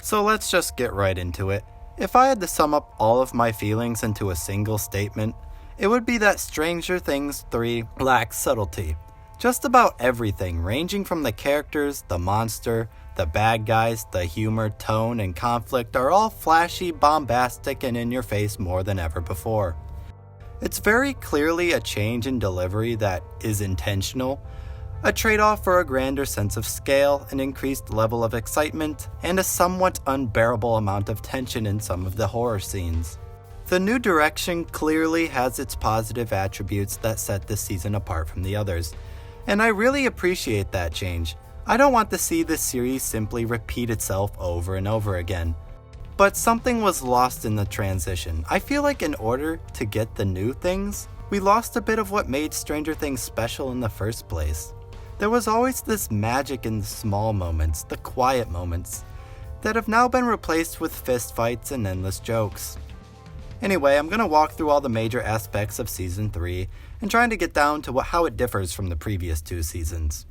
So let's just get right into it. If I had to sum up all of my feelings into a single statement, it would be that Stranger Things 3 lacks subtlety. Just about everything, ranging from the characters, the monster, the bad guys, the humor, tone, and conflict are all flashy, bombastic, and in your face more than ever before. It's very clearly a change in delivery that is intentional, a trade-off for a grander sense of scale, an increased level of excitement, and a somewhat unbearable amount of tension in some of the horror scenes. The new direction clearly has its positive attributes that set this season apart from the others, and I really appreciate that change. I don't want to see this series simply repeat itself over and over again. But something was lost in the transition. I feel like in order to get the new things, we lost a bit of what made Stranger Things special in the first place. There was always this magic in the small moments, the quiet moments, that have now been replaced with fistfights and endless jokes. Anyway, I'm going to walk through all the major aspects of Season 3 and trying to get down to how it differs from the previous two seasons.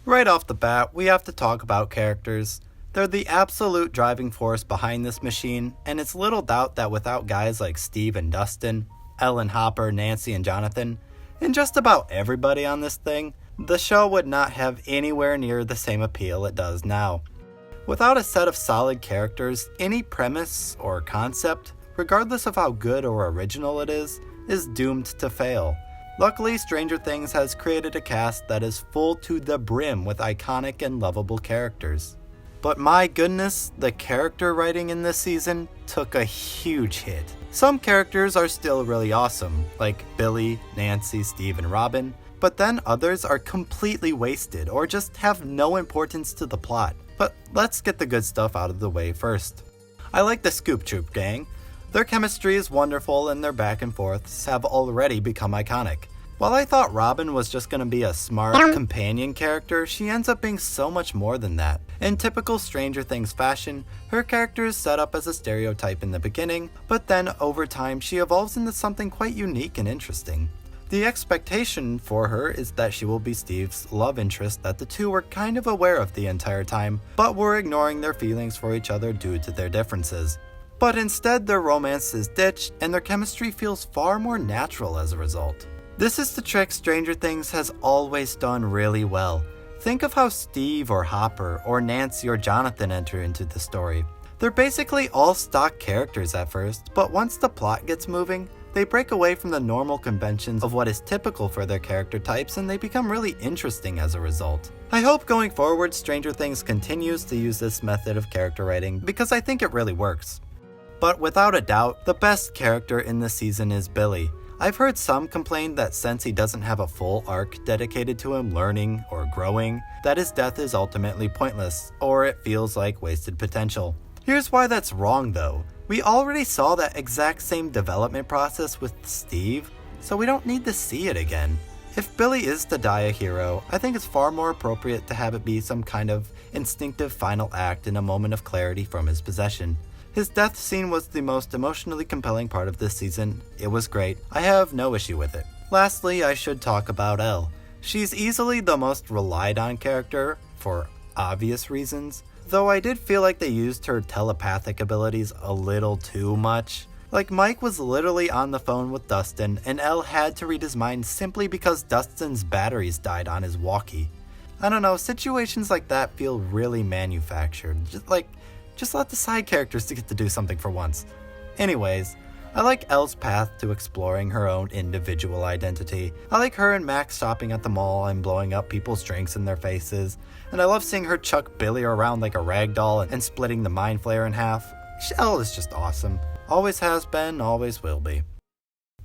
Right off the bat, we have to talk about characters. They're the absolute driving force behind this machine, and it's little doubt that without guys like Steve and Dustin, Ellen, Hopper, Nancy, and Jonathan, and just about everybody on this thing, the show would not have anywhere near the same appeal it does now. Without a set of solid characters, any premise or concept, regardless of how good or original it is doomed to fail. Luckily, Stranger Things has created a cast that is full to the brim with iconic and lovable characters. But my goodness, the character writing in this season took a huge hit. Some characters are still really awesome, like Billy, Nancy, Steve, and Robin, but then others are completely wasted or just have no importance to the plot. But let's get the good stuff out of the way first. I like the Scoop Troop gang. Their chemistry is wonderful and their back and forths have already become iconic. While I thought Robin was just going to be a smart companion character, she ends up being so much more than that. In typical Stranger Things fashion, her character is set up as a stereotype in the beginning, but then over time she evolves into something quite unique and interesting. The expectation for her is that she will be Steve's love interest that the two were kind of aware of the entire time, but were ignoring their feelings for each other due to their differences. But instead their romance is ditched and their chemistry feels far more natural as a result. This is the trick Stranger Things has always done really well. Think of how Steve or Hopper or Nancy or Jonathan enter into the story. They're basically all stock characters at first, but once the plot gets moving, they break away from the normal conventions of what is typical for their character types and they become really interesting as a result. I hope going forward Stranger Things continues to use this method of character writing because I think it really works. But without a doubt, the best character in this season is Billy. I've heard some complain that since he doesn't have a full arc dedicated to him learning or growing, that his death is ultimately pointless, or it feels like wasted potential. Here's why that's wrong though. We already saw that exact same development process with Steve, so we don't need to see it again. If Billy is to die a hero, I think it's far more appropriate to have it be some kind of instinctive final act in a moment of clarity from his possession. His death scene was the most emotionally compelling part of this season. It was great. I have no issue with it. Lastly, I should talk about Elle. She's easily the most relied on character, for obvious reasons, though I did feel like they used her telepathic abilities a little too much. Like Mike was literally on the phone with Dustin, and Elle had to read his mind simply because Dustin's batteries died on his walkie. I don't know, situations like that feel really manufactured. Just let the side characters to get to do something for once. Anyways, I like Elle's path to exploring her own individual identity. I like her and Max shopping at the mall and blowing up people's drinks in their faces. And I love seeing her chuck Billy around like a rag doll and splitting the Mind Flayer in half. Elle is just awesome. Always has been, always will be.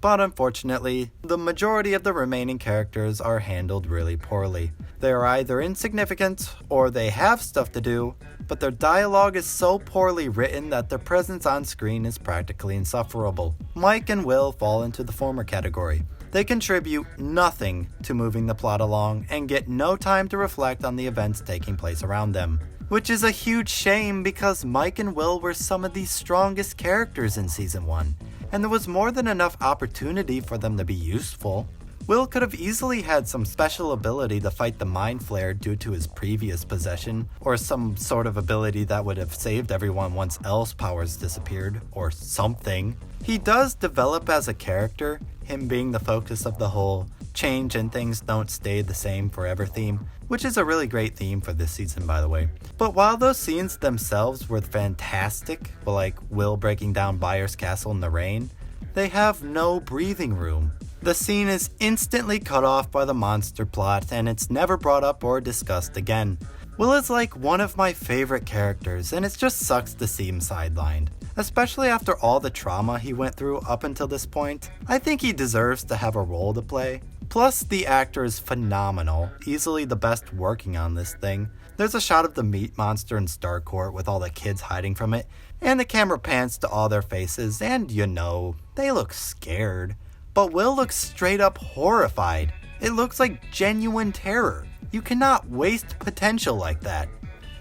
But unfortunately, the majority of the remaining characters are handled really poorly. They are either insignificant, or they have stuff to do, but their dialogue is so poorly written that their presence on screen is practically insufferable. Mike and Will fall into the former category. They contribute nothing to moving the plot along and get no time to reflect on the events taking place around them. Which is a huge shame because Mike and Will were some of the strongest characters in Season 1, and there was more than enough opportunity for them to be useful. Will could have easily had some special ability to fight the Mind Flayer due to his previous possession, or some sort of ability that would have saved everyone once L's powers disappeared, or something. He does develop as a character, him being the focus of the whole change and things don't stay the same forever theme, which is a really great theme for this season, by the way. But while those scenes themselves were fantastic, like Will breaking down Byers Castle in the rain, they have no breathing room. The scene is instantly cut off by the monster plot, and it's never brought up or discussed again. Will is like one of my favorite characters, and it just sucks to see him sidelined. Especially after all the trauma he went through up until this point, I think he deserves to have a role to play. Plus, the actor is phenomenal, easily the best working on this thing. There's a shot of the meat monster in Starcourt with all the kids hiding from it, and the camera pans to all their faces, and they look scared. But Will looks straight up horrified. It looks like genuine terror. You cannot waste potential like that.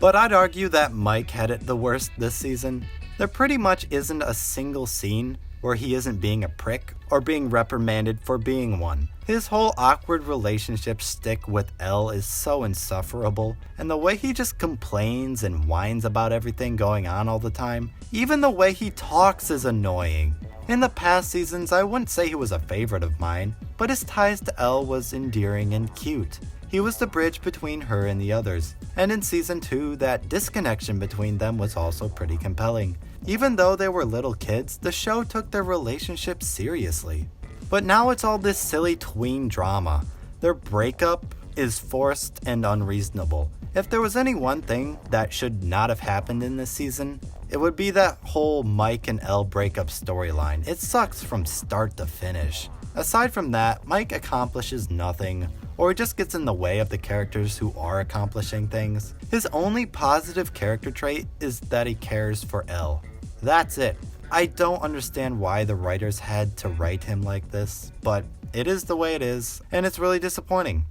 But I'd argue that Mike had it the worst this season. There pretty much isn't a single scene where he isn't being a prick or being reprimanded for being one. His whole awkward relationship stick with Elle is so insufferable, and the way he just complains and whines about everything going on all the time, even the way he talks is annoying. In the past seasons, I wouldn't say he was a favorite of mine, but his ties to Elle was endearing and cute. He was the bridge between her and the others, and in season 2, that disconnection between them was also pretty compelling. Even though they were little kids, the show took their relationship seriously. But now it's all this silly tween drama. Their breakup is forced and unreasonable. If there was any one thing that should not have happened in this season, it would be that whole Mike and Elle breakup storyline. It sucks from start to finish. Aside from that, Mike accomplishes nothing, or he just gets in the way of the characters who are accomplishing things. His only positive character trait is that he cares for Elle. That's it. I don't understand why the writers had to write him like this, but it is the way it is, and it's really disappointing.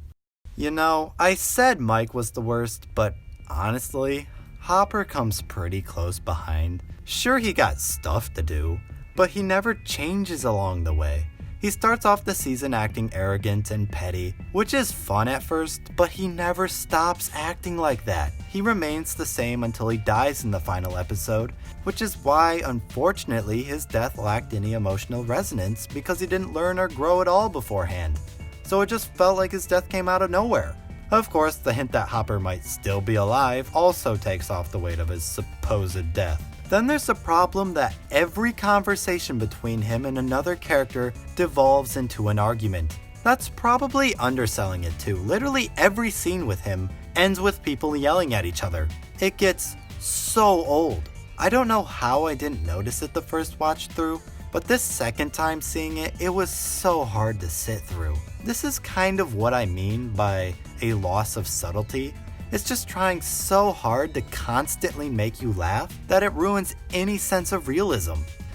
I said Mike was the worst, but honestly, Hopper comes pretty close behind. Sure, he got stuff to do, but he never changes along the way. He starts off the season acting arrogant and petty, which is fun at first, but he never stops acting like that. He remains the same until he dies in the final episode, which is why, unfortunately, his death lacked any emotional resonance because he didn't learn or grow at all beforehand. So it just felt like his death came out of nowhere. Of course, the hint that Hopper might still be alive also takes off the weight of his supposed death. Then there's the problem that every conversation between him and another character devolves into an argument. That's probably underselling it too. Literally every scene with him ends with people yelling at each other. It gets so old. I don't know how I didn't notice it the first watch through, but this second time seeing it, it was so hard to sit through. This is kind of what I mean by a loss of subtlety. It's just trying so hard to constantly make you laugh that it ruins any sense of realism.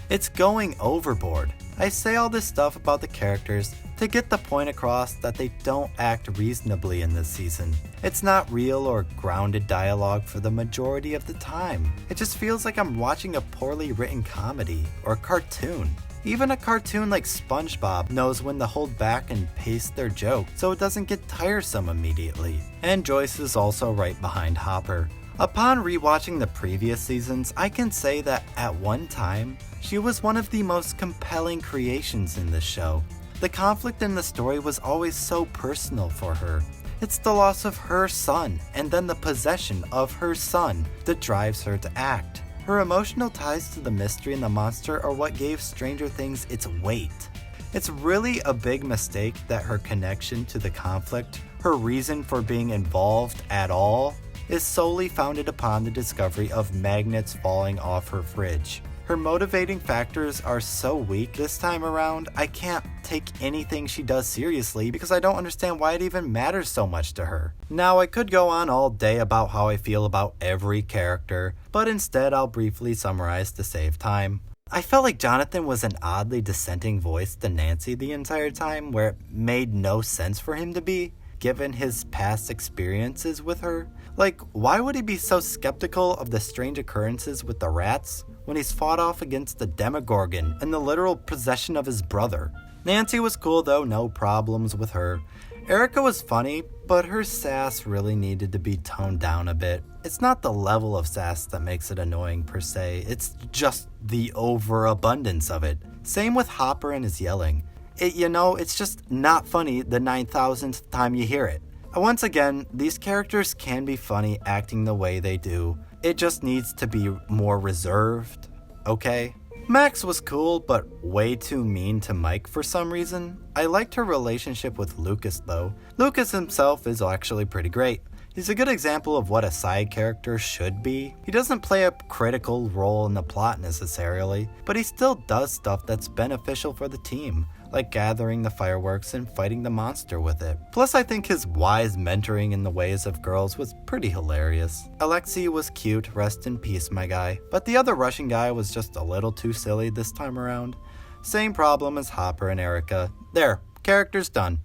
It's going overboard. I say all this stuff about the characters to get the point across that they don't act reasonably in this season. It's not real or grounded dialogue for the majority of the time. It just feels like I'm watching a poorly written comedy or cartoon. Even a cartoon like SpongeBob knows when to hold back and pace their joke so it doesn't get tiresome immediately. And Joyce is also right behind Hopper. Upon rewatching the previous seasons, I can say that at one time, she was one of the most compelling creations in this show. The conflict in the story was always so personal for her. It's the loss of her son and then the possession of her son that drives her to act. Her emotional ties to the mystery and the monster are what gave Stranger Things its weight. It's really a big mistake that her connection to the conflict, her reason for being involved at all, is solely founded upon the discovery of magnets falling off her fridge. Her motivating factors are so weak this time around, I can't take anything she does seriously because I don't understand why it even matters so much to her. Now, I could go on all day about how I feel about every character, but instead I'll briefly summarize to save time. I felt like Jonathan was an oddly dissenting voice to Nancy the entire time, where it made no sense for him to be, given his past experiences with her. Like, why would he be so skeptical of the strange occurrences with the rats when he's fought off against the Demogorgon and the literal possession of his brother? Nancy was cool though, no problems with her. Erica was funny, but her sass really needed to be toned down a bit. It's not the level of sass that makes it annoying per se, it's just the overabundance of it. Same with Hopper and his yelling. It's just not funny the 9,000th time you hear it. Once again, these characters can be funny acting the way they do. It just needs to be more reserved, okay? Max was cool, but way too mean to Mike for some reason. I liked her relationship with Lucas though. Lucas himself is actually pretty great. He's a good example of what a side character should be. He doesn't play a critical role in the plot necessarily, but he still does stuff that's beneficial for the team, like gathering the fireworks and fighting the monster with it. Plus, I think his wise mentoring in the ways of girls was pretty hilarious. Alexei was cute, rest in peace my guy, but the other Russian guy was just a little too silly this time around. Same problem as Hopper and Erica. There, characters done.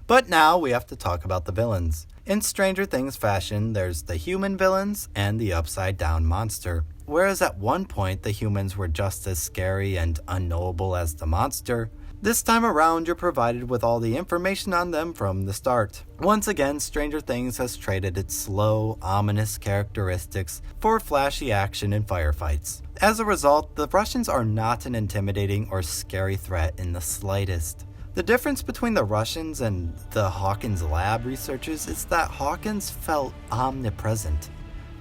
But now we have to talk about the villains. In Stranger Things fashion, there's the human villains and the upside down monster. Whereas at one point the humans were just as scary and unknowable as the monster, this time around you're provided with all the information on them from the start. Once again, Stranger Things has traded its slow, ominous characteristics for flashy action and firefights. As a result, the Russians are not an intimidating or scary threat in the slightest. The difference between the Russians and the Hawkins lab researchers is that Hawkins felt omnipresent.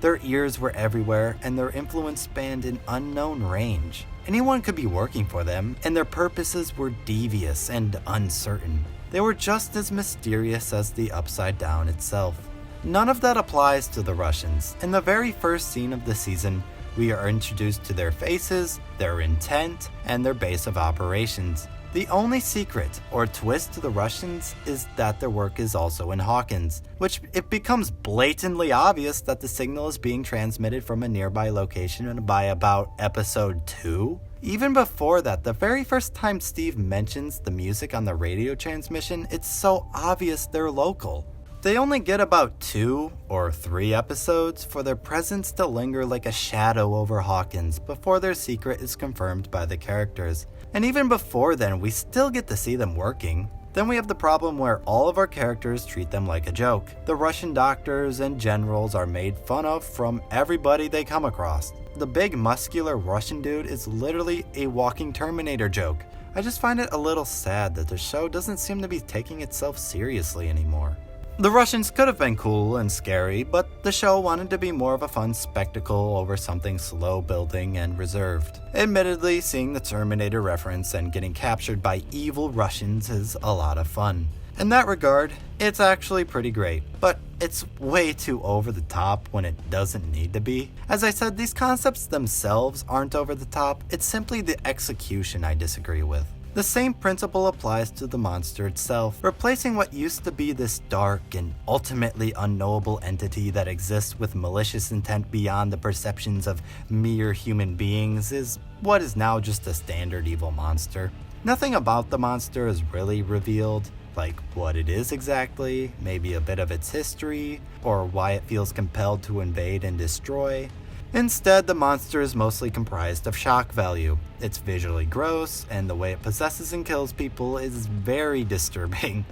Their ears were everywhere, and their influence spanned an unknown range. Anyone could be working for them, and their purposes were devious and uncertain. They were just as mysterious as the Upside Down itself. None of that applies to the Russians. In the very first scene of the season, we are introduced to their faces, their intent, and their base of operations. The only secret or twist to the Russians is that their work is also in Hawkins, which it becomes blatantly obvious that the signal is being transmitted from a nearby location by about episode 2. Even before that, the very first time Steve mentions the music on the radio transmission, it's so obvious they're local. They only get about 2 or 3 episodes for their presence to linger like a shadow over Hawkins before their secret is confirmed by the characters. And even before then, we still get to see them working. Then we have the problem where all of our characters treat them like a joke. The Russian doctors and generals are made fun of from everybody they come across. The big muscular Russian dude is literally a walking Terminator joke. I just find it a little sad that the show doesn't seem to be taking itself seriously anymore. The Russians could have been cool and scary, but the show wanted to be more of a fun spectacle over something slow building and reserved. Admittedly, seeing the Terminator reference and getting captured by evil Russians is a lot of fun. In that regard, it's actually pretty great, but it's way too over the top when it doesn't need to be. As I said, these concepts themselves aren't over the top, it's simply the execution I disagree with. The same principle applies to the monster itself. Replacing what used to be this dark and ultimately unknowable entity that exists with malicious intent beyond the perceptions of mere human beings is what is now just a standard evil monster. Nothing about the monster is really revealed, like what it is exactly, maybe a bit of its history, or why it feels compelled to invade and destroy. Instead, the monster is mostly comprised of shock value. It's visually gross, and the way it possesses and kills people is very disturbing.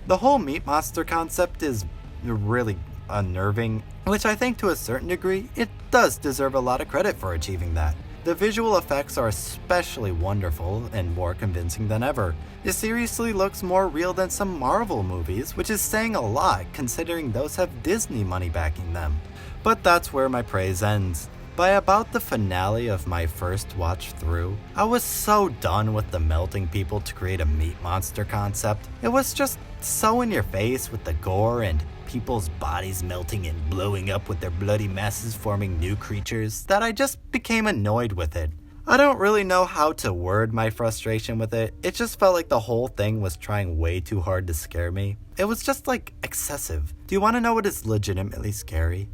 The whole meat monster concept is really unnerving, which I think to a certain degree, it does deserve a lot of credit for achieving that. The visual effects are especially wonderful and more convincing than ever. It seriously looks more real than some Marvel movies, which is saying a lot considering those have Disney money backing them. But that's where my praise ends. By about the finale of my first watch through, I was so done with the melting people to create a meat monster concept. It was just so in your face with the gore and people's bodies melting and blowing up with their bloody masses forming new creatures that I just became annoyed with it. I don't really know how to word my frustration with it. It just felt like the whole thing was trying way too hard to scare me. It was just like excessive. Do you want to know what is legitimately scary?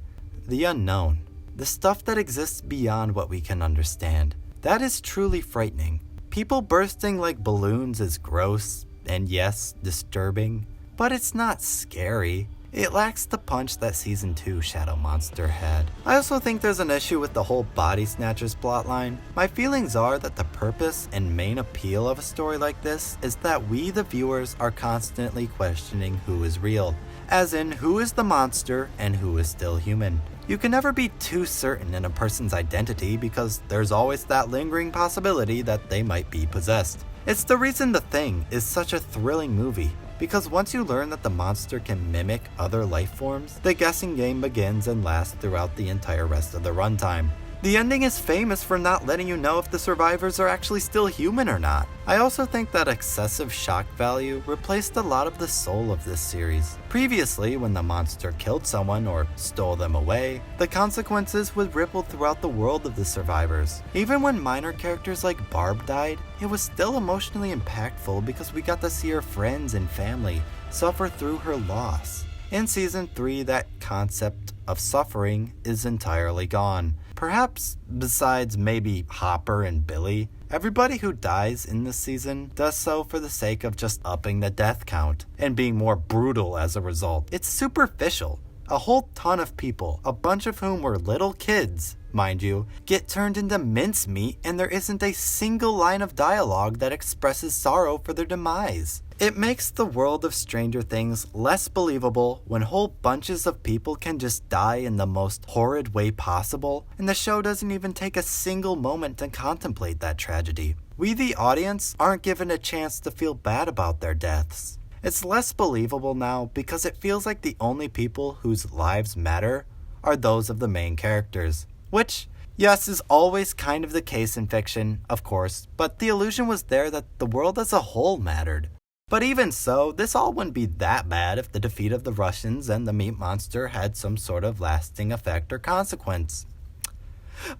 The unknown. The stuff that exists beyond what we can understand. That is truly frightening. People bursting like balloons is gross and yes, disturbing, but it's not scary. it lacks the punch that Season 2 Shadow Monster had. I also think there's an issue with the whole Body Snatchers plotline. My feelings are that the purpose and main appeal of a story like this is that we, the viewers, are constantly questioning who is real, as in who is the monster and who is still human. You can never be too certain in a person's identity because there's always that lingering possibility that they might be possessed. It's the reason The Thing is such a thrilling movie, because once you learn that the monster can mimic other life forms, the guessing game begins and lasts throughout the entire rest of the runtime. The ending is famous for not letting you know if the survivors are actually still human or not. I also think that excessive shock value replaced a lot of the soul of this series. Previously, when the monster killed someone or stole them away, the consequences would ripple throughout the world of the survivors. Even when minor characters like Barb died, it was still emotionally impactful because we got to see her friends and family suffer through her loss. In Season 3, that concept of suffering is entirely gone. Perhaps, besides maybe Hopper and Billy, everybody who dies in this season does so for the sake of just upping the death count and being more brutal as a result. It's superficial. A whole ton of people, a bunch of whom were little kids, mind you, get turned into mincemeat and there isn't a single line of dialogue that expresses sorrow for their demise. It makes the world of Stranger Things less believable when whole bunches of people can just die in the most horrid way possible, and the show doesn't even take a single moment to contemplate that tragedy. We, the audience, aren't given a chance to feel bad about their deaths. It's less believable now because it feels like the only people whose lives matter are those of the main characters. Which, yes, is always kind of the case in fiction, of course, but the illusion was there that the world as a whole mattered. But even so, this all wouldn't be that bad if the defeat of the Russians and the meat monster had some sort of lasting effect or consequence.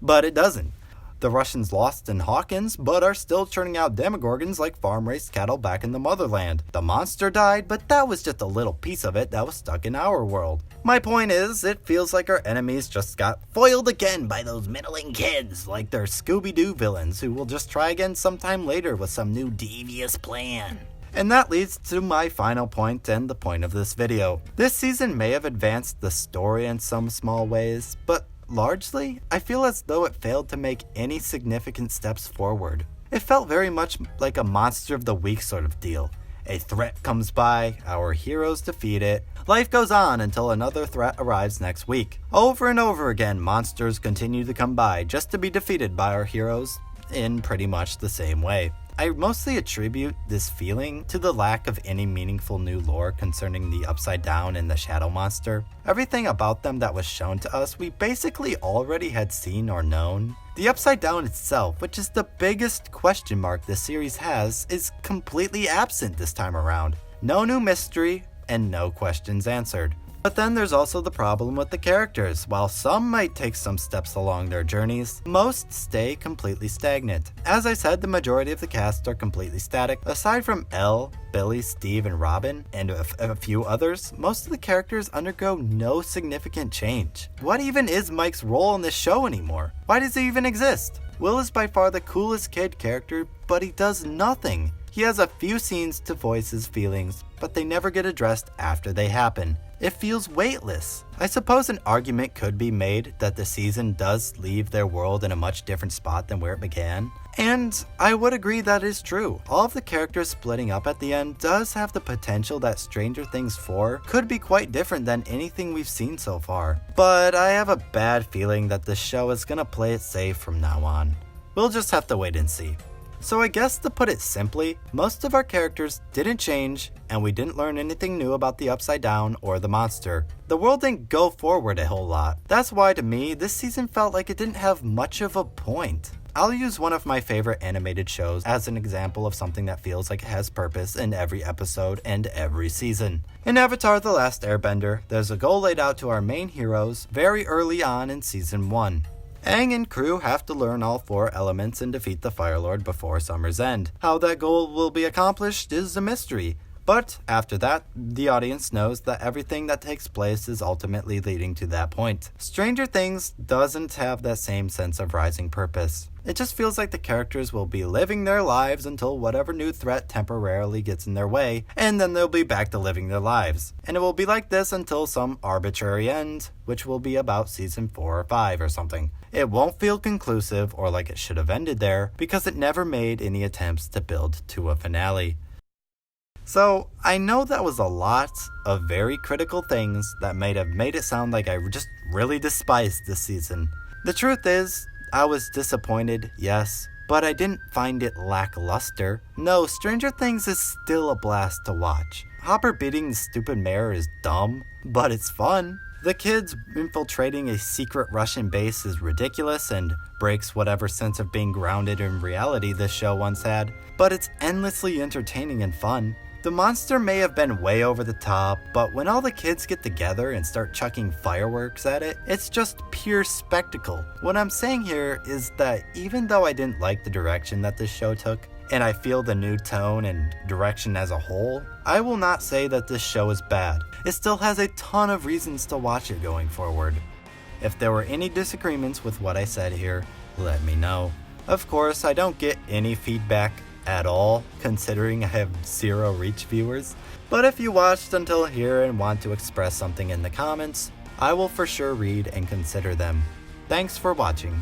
But it doesn't. The Russians lost in Hawkins, but are still churning out demogorgons like farm-raised cattle back in the motherland. The monster died, but that was just a little piece of it that was stuck in our world. My point is, it feels like our enemies just got foiled again by those middling kids, like they're Scooby-Doo villains who will just try again sometime later with some new devious plan. And that leads to my final point and the point of this video. This season may have advanced the story in some small ways, but largely, I feel as though it failed to make any significant steps forward. It felt very much like a monster of the week sort of deal. A threat comes by, our heroes defeat it, life goes on until another threat arrives next week. Over and over again, monsters continue to come by just to be defeated by our heroes in pretty much the same way. I mostly attribute this feeling to the lack of any meaningful new lore concerning the Upside Down and the Shadow Monster. Everything about them that was shown to us we basically already had seen or known. The Upside Down itself, which is the biggest question mark this series has, is completely absent this time around. No new mystery, and no questions answered. But then there's also the problem with the characters. While some might take some steps along their journeys, most stay completely stagnant. As I said, the majority of the cast are completely static. Aside from Elle, Billy, Steve, and Robin, and a few others, most of the characters undergo no significant change. What even is Mike's role in this show anymore? Why does he even exist? Will is by far the coolest kid character, but he does nothing. He has a few scenes to voice his feelings, but they never get addressed after they happen. It feels weightless. I suppose an argument could be made that the season does leave their world in a much different spot than where it began. And I would agree that is true. All of the characters splitting up at the end does have the potential that Stranger Things 4 could be quite different than anything we've seen so far. But I have a bad feeling that the show is gonna play it safe from now on. We'll just have to wait and see. So I guess to put it simply, most of our characters didn't change, and we didn't learn anything new about the Upside Down or the monster. The world didn't go forward a whole lot. That's why to me, this season felt like it didn't have much of a point. I'll use one of my favorite animated shows as an example of something that feels like it has purpose in every episode and every season. In Avatar: The Last Airbender, there's a goal laid out to our main heroes very early on in Season 1. Aang and crew have to learn all 4 elements and defeat the Fire Lord before Summer's End. How that goal will be accomplished is a mystery, But after that, the audience knows that everything that takes place is ultimately leading to that point. Stranger Things doesn't have that same sense of rising purpose. It just feels like the characters will be living their lives until whatever new threat temporarily gets in their way, and then they'll be back to living their lives. And it will be like this until some arbitrary end, which will be about season 4 or 5 or something. It won't feel conclusive or like it should have ended there, because it never made any attempts to build to a finale. So, I know that was a lot of very critical things that might have made it sound like I just really despised this season. The truth is, I was disappointed, yes, but I didn't find it lackluster. No, Stranger Things is still a blast to watch. Hopper beating the stupid mayor is dumb, but it's fun. The kids infiltrating a secret Russian base is ridiculous and breaks whatever sense of being grounded in reality this show once had, but it's endlessly entertaining and fun. The monster may have been way over the top, but when all the kids get together and start chucking fireworks at it, it's just pure spectacle. What I'm saying here is that even though I didn't like the direction that this show took, and I feel the new tone and direction as a whole, I will not say that this show is bad. It still has a ton of reasons to watch it going forward. If there were any disagreements with what I said here, let me know. Of course, I don't get any feedback at all, considering I have 0 reach viewers. But if you watched until here and want to express something in the comments, I will for sure read and consider them. Thanks for watching.